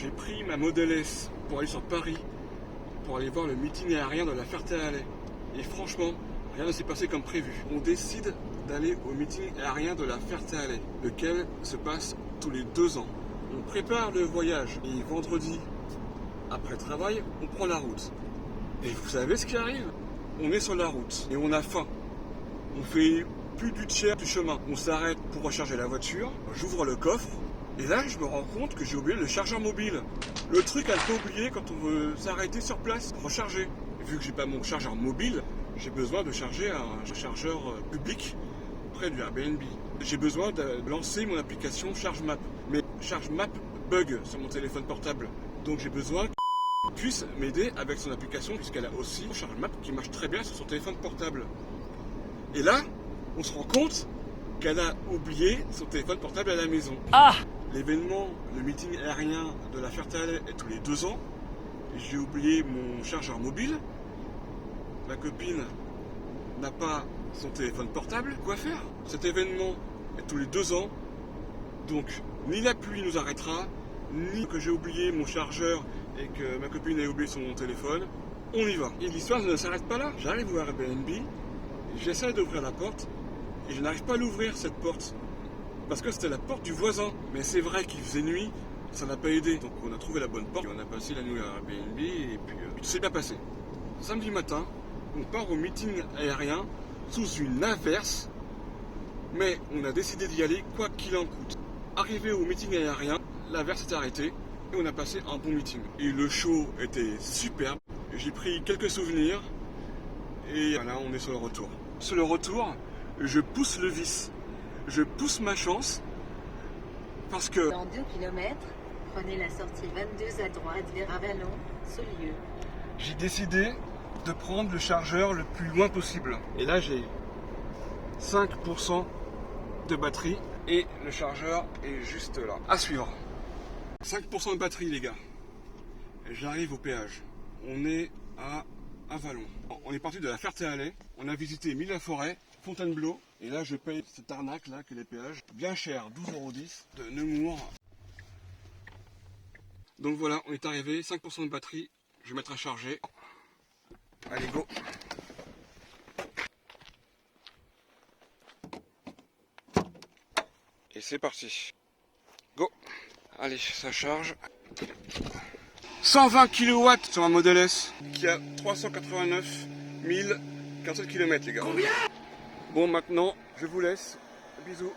J'ai pris ma Model S pour aller sur Paris, pour aller voir le meeting aérien de La Ferté-Alais. Et franchement, rien ne s'est passé comme prévu. On décide d'aller au meeting aérien de La Ferté-Alais, lequel se passe tous les 2 ans. On prépare le voyage et vendredi, après travail, on prend la route. Et vous savez ce qui arrive? On est sur la route et on a faim. On fait plus du tiers du chemin. On s'arrête pour recharger la voiture, j'ouvre le coffre et là je me rends compte que j'ai oublié le chargeur mobile. Le truc à ne pas oublier quand on veut s'arrêter sur place, recharger. Vu que j'ai pas mon chargeur mobile, j'ai besoin de charger un chargeur public près du Airbnb. J'ai besoin de lancer mon application ChargeMap. Mais ChargeMap bug sur mon téléphone portable. Donc j'ai besoin qu'elle puisse m'aider avec son application puisqu'elle a aussi ChargeMap qui marche très bien sur son téléphone portable. Et là, on se rend compte qu'elle a oublié son téléphone portable à la maison. Ah! L'événement, le meeting aérien de La Ferté-Alais est tous les 2 ans. J'ai oublié mon chargeur mobile. Ma copine n'a pas son téléphone portable. Quoi faire? Cet événement est tous les 2 ans. Donc, ni la pluie nous arrêtera, ni que j'ai oublié mon chargeur et que ma copine ait oublié son téléphone. On y va. Et l'histoire ne s'arrête pas là. J'arrive au Airbnb, j'essaie d'ouvrir la porte et je n'arrive pas à l'ouvrir cette porte. Parce que c'était la porte du voisin. Mais c'est vrai qu'il faisait nuit, ça n'a pas aidé. Donc on a trouvé la bonne porte, on a passé la nuit à Airbnb et puis tout s'est bien passé. Samedi matin, on part au meeting aérien sous une averse, mais on a décidé d'y aller quoi qu'il en coûte. Arrivé au meeting aérien, l'averse s'est arrêtée et on a passé un bon meeting. Et le show était superbe, j'ai pris quelques souvenirs et voilà, on est sur le retour. Sur le retour, je pousse le vice, je pousse ma chance parce que Dans 2 km, prenez la sortie 22 à droite vers Avalon, Saulieu. j'ai décidé de prendre le chargeur le plus loin possible. Et là, j'ai 5% de batterie et le chargeur est juste là. À suivre. 5% de batterie, les gars. Et j'arrive au péage. On est à Avalon. On est parti de La Ferté-Alais. On a visité Mille-la-Forêt, Fontainebleau. Et là, je paye cette arnaque là que les péages. Bien cher, 12,10 € de Nemours. Donc voilà, on est arrivé. 5% de batterie. Je vais mettre à charger. Allez, go! Et c'est parti. Go! Allez, ça charge. 120 kW sur un Model S qui a 389 047 km, les gars. Bon, maintenant, je vous laisse. Bisous.